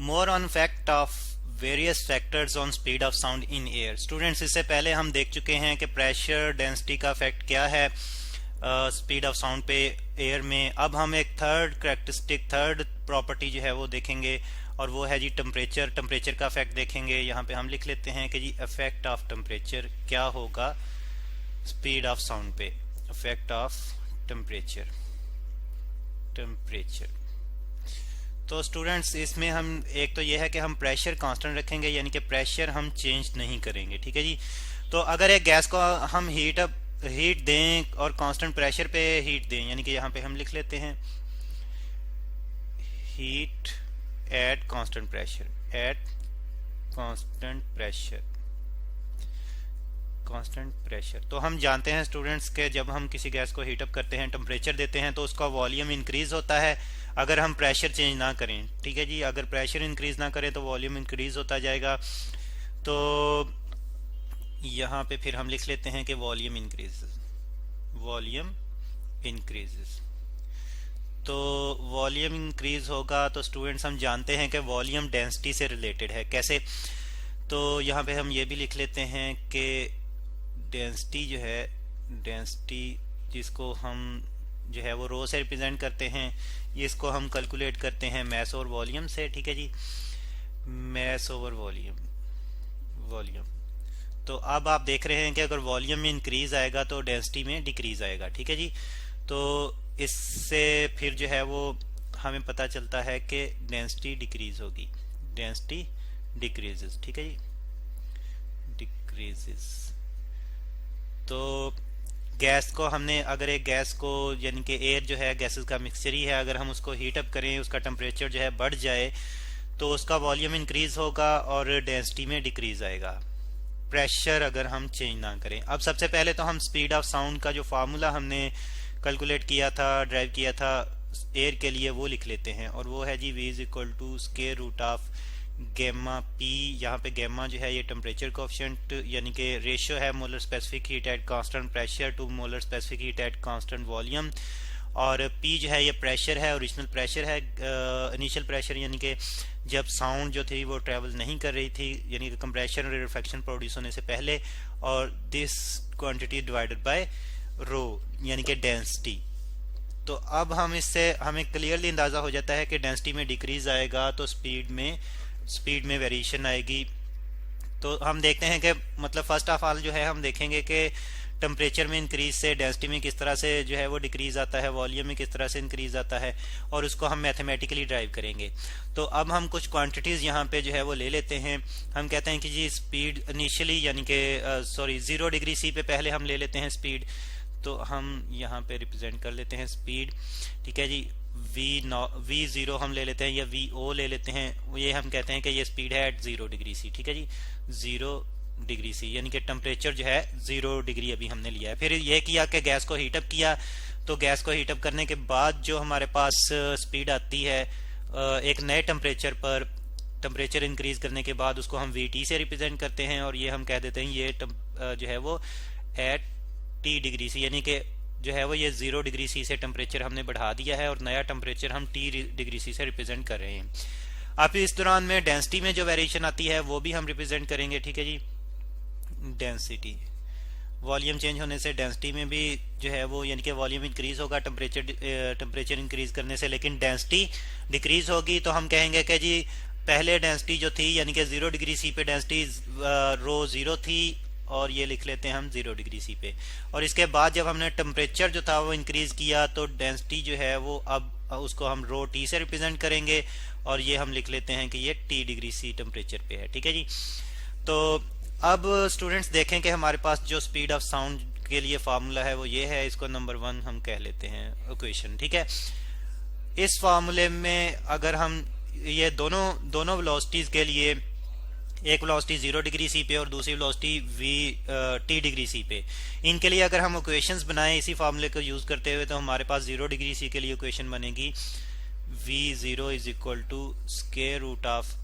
More on fact of various factors on speed of sound in air. Students, इससे पहले हम देख चुके हैं कि प्रेशर डेंसिटी का इफेक्ट क्या है स्पीड ऑफ साउंड पे एयर में। अब हम एक थर्ड प्रॉपर्टी जो है वो देखेंगे और वो है जी टेम्परेचर। टेम्परेचर का इफेक्ट देखेंगे। यहाँ पे हम लिख लेते हैं कि जी इफेक्ट ऑफ टेम्परेचर क्या होगा स्पीड ऑफ साउंड पे। Effect of temperature. तो स्टूडेंट्स, इसमें हम एक तो ये है कि हम प्रेशर कांस्टेंट रखेंगे, यानी कि प्रेशर हम चेंज नहीं करेंगे। ठीक है जी। तो अगर एक गैस को हम हीट दें और कांस्टेंट प्रेशर पे हीट दें, यानी कि यहाँ पे हम लिख लेते हैं हीट एट कांस्टेंट प्रेशर। तो हम जानते हैं स्टूडेंट्स के जब हम किसी गैस को हीट अप करते हैं, टेम्परेचर देते हैं, तो उसका वॉल्यूम इंक्रीज होता है अगर हम प्रेशर चेंज ना करें। ठीक है जी। अगर प्रेशर इंक्रीज ना करें तो वॉल्यूम इंक्रीज होता जाएगा। तो यहाँ पे फिर हम लिख लेते हैं कि वॉल्यूम इंक्रीजेस। तो वॉल्यूम इंक्रीज होगा तो स्टूडेंट्स हम जानते हैं कि वॉल्यूम डेंसिटी से रिलेटेड है। कैसे? तो यहाँ पे हम ये भी लिख लेते हैं कि डेंसिटी जो है, डेंसिटी जिसको हम जो है वो रो से रिप्रेजेंट करते हैं, ये इसको हम कैलकुलेट करते हैं मैस और वॉल्यूम से। ठीक है जी। Mess over volume. तो अब आप देख रहे हैं कि अगर वॉल्यूम में इंक्रीज आएगा तो डेंसिटी में डिक्रीज आएगा। ठीक है जी। तो इससे फिर जो है वो हमें पता चलता है कि डेंसिटी डिक्रीज होगी। Density decreases. ठीक है जी। डिक्रीजेस। तो गैस को हमने, अगर एक गैस को, यानी कि एयर जो है गैसेस का मिक्सचर ही है, अगर हम उसको हीट अप करें, उसका टेम्परेचर जो है बढ़ जाए तो उसका वॉल्यूम इंक्रीज होगा और डेंसिटी में डिक्रीज आएगा, प्रेशर अगर हम चेंज ना करें। अब सबसे पहले तो हम स्पीड ऑफ साउंड का जो फार्मूला हमने कैलकुलेट किया था, ड्राइव किया था एयर के लिए, वो लिख लेते हैं। और वो है जी V is equal to square root of gamma P. यहाँ पे गेमा जो है ये टेम्परेचर कोएफिशिएंट, यानी कि रेशियो है molar specific heat at constant pressure to molar specific heat at constant volume. और पी जो है ये प्रेशर है, ओरिजिनल प्रेशर है, इनिशियल प्रेशर, यानी कि जब साउंड जो थी वो ट्रेवल नहीं कर रही थी, यानी कि कंप्रेशन और रिफ्लेक्शन प्रोड्यूस होने से पहले। और दिस क्वांटिटी डिवाइडेड बाय रो, यानी कि डेंसिटी। तो अब हम इससे हमें क्लियरली अंदाजा हो जाता है कि डेंसिटी में डिक्रीज आएगा तो स्पीड में वेरिएशन आएगी। तो हम देखते हैं कि मतलब फर्स्ट ऑफ ऑल जो है हम देखेंगे कि टेम्परेचर में इंक्रीज से डेंसिटी में किस तरह से जो है वो डिक्रीज आता है, वॉल्यूम में किस तरह से इंक्रीज आता है, और उसको हम मैथमेटिकली ड्राइव करेंगे। तो अब हम कुछ क्वांटिटीज यहाँ पे जो है वो ले लेते हैं। हम कहते हैं कि जी स्पीड इनिशियली, यानी कि 0 डिग्री सी पे पहले हम ले लेते हैं स्पीड। तो हम यहाँ पे रिप्रेजेंट कर लेते हैं स्पीड। ठीक है जी। V0 हम ले लेते हैं या VO ले लेते हैं। ये हम कहते हैं कि ये स्पीड है एट 0 डिग्री सी। ठीक है जी। 0 डिग्री सी, यानी कि टेम्परेचर जो है 0 डिग्री अभी हमने लिया है। फिर ये किया कि गैस को हीटअप किया। तो गैस को हीटअप करने के बाद जो हमारे पास स्पीड आती है एक नए टेम्परेचर पर, टेम्परेचर इंक्रीज करने के बाद उसको हम VT से रिप्रेजेंट करते हैं। और ये हम कह देते हैं ये जो है वो एट T डिग्री सी, यानी कि जो है वो ये 0 डिग्री सी से टेम्परेचर हमने बढ़ा दिया है और नया टेम्परेचर हम T डिग्री सी से रिप्रेजेंट कर रहे हैं। अब इस दौरान में डेंसिटी में जो वेरिएशन आती है वो भी हम रिप्रेजेंट करेंगे। ठीक है जी। डेंसिटी, वॉल्यूम चेंज होने से डेंसिटी में भी जो है वो, यानी कि वॉल्यूम इंक्रीज होगा टेम्परेचर इंक्रीज करने से, लेकिन डेंसिटी डिक्रीज होगी। तो हम कहेंगे कि जी पहले डेंसिटी जो थी, यानी कि 0 डिग्री सी पे डेंसिटी रो 0 थी, और ये लिख लेते हैं हम 0 डिग्री सी पे। और इसके बाद जब हमने टेम्परेचर जो था वो इंक्रीज किया तो डेंसिटी जो है वो अब उसको हम रो T से रिप्रेजेंट करेंगे, और ये हम लिख लेते हैं कि ये T डिग्री सी टेम्परेचर पे है। ठीक है जी। तो अब स्टूडेंट्स देखें कि हमारे पास जो स्पीड ऑफ साउंड के लिए फार्मूला है वो ये है। इसको नंबर 1 हम कह लेते हैं इक्वेशन। ठीक है। इस फार्मूले में अगर हम ये दोनों वेलोसिटीज के लिए, एक वेलोसिटी 0 डिग्री सी पे और दूसरी वेलोसिटी T डिग्री सी पे, इनके लिए अगर हम इक्वेशंस बनाएं इसी फार्मूले को यूज करते हुए, तो हमारे पास 0 डिग्री सी के लिए इक्वेशन बनेगी V0 is equal to square root of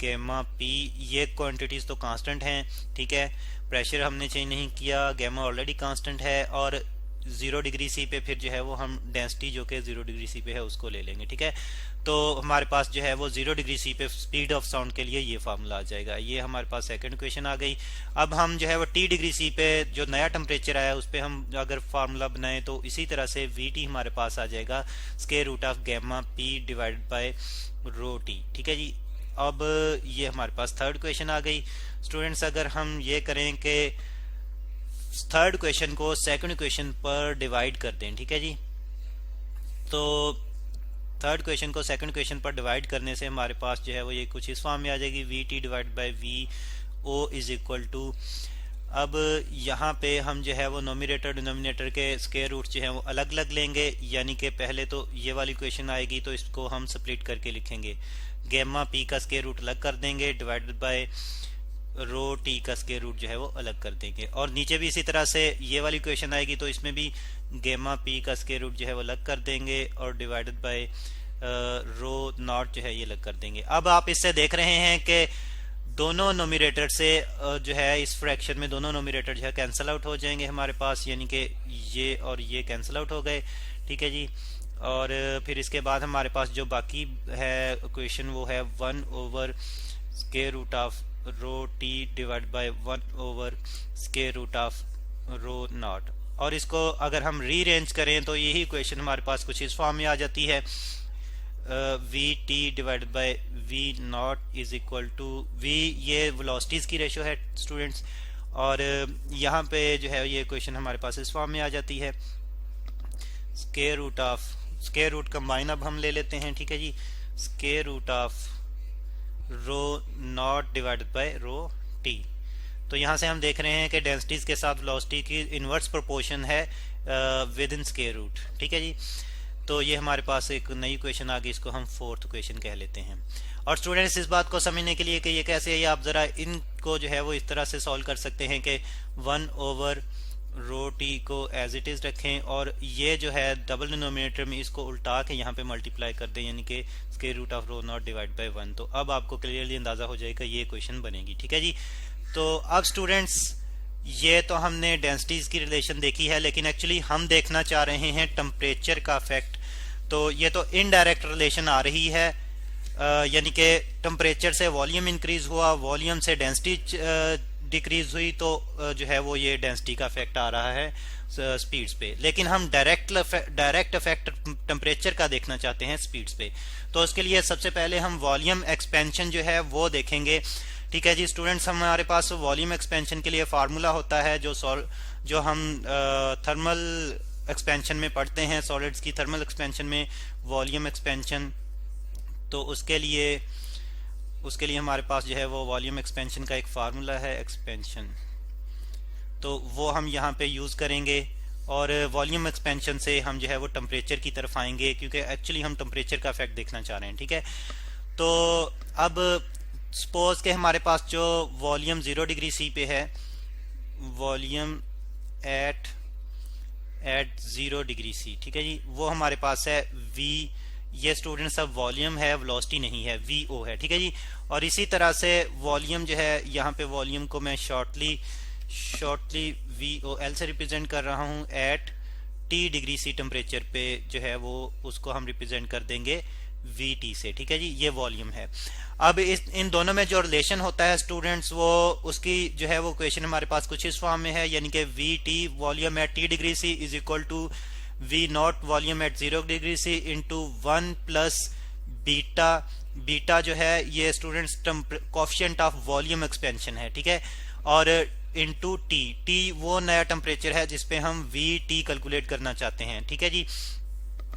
gamma P। ये क्वांटिटीज तो कांस्टेंट हैं। ठीक है। प्रेशर हमने चेंज नहीं किया, गेमा ऑलरेडी कांस्टेंट है, और 0 डिग्री सी पे फिर जो है वो हम डेंसिटी जो कि 0 डिग्री सी पे है उसको ले लेंगे, ठीक है। तो हमारे पास जो है वो 0 डिग्री सी पे स्पीड ऑफ साउंड के लिए ये फार्मूला आ जाएगा। ये हमारे पास सेकंड क्वेश्चन आ गई। अब हम जो है वो T डिग्री सी पे जो नया टेम्परेचर आया उस पर हम अगर फार्मूला बनाएं तो इसी तरह से VT हमारे पास आ जाएगा square root of gamma P divided by rho T, ठीक है जी। अब ये हमारे पास थर्ड क्वेश्चन आ गई। स्टूडेंट्स अगर हम ये करें कि थर्ड क्वेश्चन को सेकंड क्वेश्चन पर डिवाइड कर दें, ठीक है जी। तो थर्ड क्वेश्चन को सेकंड क्वेश्चन पर डिवाइड करने से हमारे पास जो है वो ये कुछ इस फॉर्म में आ जाएगी, VT divide by VO is equal to, अब यहाँ पे हम जो है वो नोमिनेटर डिनोमिनेटर के स्क्वायर रूट जो है वो अलग अलग लेंगे, यानी कि पहले तो ये वाली क्वेश्चन आएगी तो इसको हम स्प्लिट करके लिखेंगे, गैमा P का स्क्वायर रूट अलग कर देंगे डिवाइडेड बाय रो T का स्क्वायर रूट जो है वो अलग कर देंगे। और नीचे भी इसी तरह से ये वाली क्वेश्चन आएगी तो इसमें भी गैमा P का स्क्वायर रूट जो है वो अलग कर देंगे और डिवाइडेड बाय रो नॉट जो है ये अलग कर देंगे। अब आप इससे देख रहे हैं कि दोनों नोमिनेटर से जो है इस फ्रैक्शन में दोनों नोमिनेटर जो है कैंसिल आउट हो जाएंगे हमारे पास, यानी कि ये और ये कैंसिल आउट हो गए, ठीक है जी। और फिर इसके बाद हमारे पास जो बाकी है क्वेश्चन वो है 1 over square root of rho T divide by 1 over square root of rho not. और इसको अगर हम रीअरेंज करें तो यही क्वेश्चन हमारे पास कुछ इस फॉर्म में आ जाती है, VT divided by V not is equal to V, ये वेलोसिटीज की रेशो है स्टूडेंट्स, और यहाँ पे जो है ये क्वेश्चन हमारे पास इस फॉर्म में आ जाती है, square root of, square root combine अब हम ले लेते हैं, ठीक है जी, square root of rho not divided by rho T। तो यहाँ से हम देख रहे हैं कि डेंसिटीज के साथ वेलोसिटी की इनवर्स प्रोपोर्शन है विद इन स्क्वायर रूट, ठीक है जी। तो ये हमारे पास एक नई क्वेश्चन आ गई, इसको हम फोर्थ क्वेश्चन कह लेते हैं। और स्टूडेंट्स इस बात को समझने के लिए कि ये कैसे है, ये आप जरा इनको जो है वो इस तरह से सॉल्व कर सकते हैं कि 1 ओवर रो T को एज इट इज रखें और ये जो है डबल डिनोमिनेटर में इसको उल्टा के यहाँ पे मल्टीप्लाई कर दें, यानी कि square root of rho not divide by 1। तो अब आपको क्लियरली अंदाजा हो जाएगा ये क्वेश्चन बनेगी, ठीक है जी। तो अब स्टूडेंट्स ये तो हमने डेंसिटीज की रिलेशन देखी है, लेकिन एक्चुअली हम देखना चाह रहे हैं टेम्परेचर का इफेक्ट। तो ये तो इनडायरेक्ट रिलेशन आ रही है, यानी कि टेम्परेचर से वॉल्यूम इंक्रीज हुआ, वॉल्यूम से डेंसिटी डिक्रीज हुई, तो जो है वो ये डेंसिटी का इफेक्ट आ रहा है स्पीड्स पे। लेकिन हम डायरेक्ट इफेक्ट टेम्परेचर का देखना चाहते हैं स्पीड्स पे। तो उसके लिए सबसे पहले हम वॉल्यूम एक्सपेंशन जो है वो देखेंगे, ठीक है जी। स्टूडेंट्स हमारे पास वॉल्यूम एक्सपेंशन के लिए फार्मूला होता है जो हम थर्मल एक्सपेंशन में पढ़ते हैं, सॉलिड्स की थर्मल एक्सपेंशन में वॉल्यूम एक्सपेंशन। तो उसके लिए हमारे पास जो है वो वॉल्यूम एक्सपेंशन का एक फार्मूला है एक्सपेंशन, तो वो हम यहाँ पे यूज़ करेंगे। और वॉल्यूम एक्सपेंशन से हम जो है वो टेम्परेचर की तरफ आएंगे, क्योंकि एक्चुअली हम टेम्परेचर का इफेक्ट देखना चाह रहे हैं, ठीक है। तो अब सपोज के हमारे पास जो वॉल्यूम 0 डिग्री सी पे है, वॉल्यूम एट 0 डिग्री सी, ठीक है जी, वो हमारे पास है V। ये स्टूडेंट्स अब वॉल्यूम है, वेलोसिटी नहीं है, VO है, ठीक है जी। और इसी तरह से वॉल्यूम जो है, यहाँ पे वॉल्यूम को मैं शॉर्टली VOL से रिप्रेजेंट कर रहा हूँ at T degree C temperature पे जो है वो उसको हम रिप्रेजेंट कर देंगे VT से, ठीक है जी। ये वॉल्यूम है। अब इन दोनों में जो रिलेशन होता है स्टूडेंट्स, वो उसकी जो है वो क्वेश्चन हमारे पास कुछ इस फॉर्म में है, यानी कि VT volume at T degree C is equal to V not volume at 0 degree C into 1 plus beta. Beta जो है ये students coefficient of volume expansion है, ठीक है, और इंटू T वो नया टेम्परेचर है जिसपे हम VT कैलकुलेट करना चाहते हैं, ठीक है जी।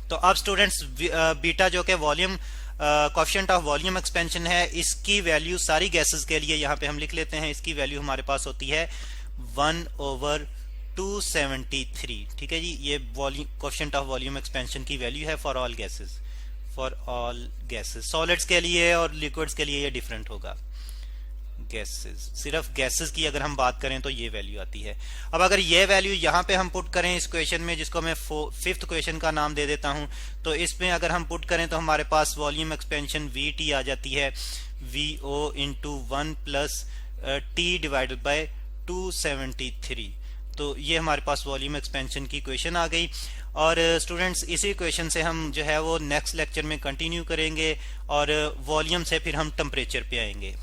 तो अब स्टूडेंट्स बीटा जो कि volume coefficient of volume expansion है, इसकी वैल्यू सारी गैसेस के लिए यहाँ पे हम लिख लेते हैं। इसकी वैल्यू हमारे पास होती है 1/273, ठीक है जी। ये volume coefficient of volume expansion की वैल्यू है फॉर ऑल गैसेस, सॉलिड्स के लिए और लिक्विड्स के लिए ये डिफरेंट होगा। गैसेस, सिर्फ गैसेस की अगर हम बात करें तो ये वैल्यू आती है। अब अगर ये वैल्यू यहाँ पे हम पुट करें इस क्वेश्चन में, जिसको मैं फिफ्थ क्वेश्चन का नाम दे देता हूँ, तो इसमें अगर हम पुट करें तो हमारे पास वॉल्यूम एक्सपेंशन VT आ जाती है VO into 1 plus T divided by 273। तो ये हमारे पास वॉल्यूम एक्सपेंशन की इक्वेशन आ गई। और स्टूडेंट्स इसी इक्वेशन से हम जो है वो नेक्स्ट लेक्चर में कंटिन्यू करेंगे और वॉल्यूम से फिर हम टेम्परेचर पे आएंगे।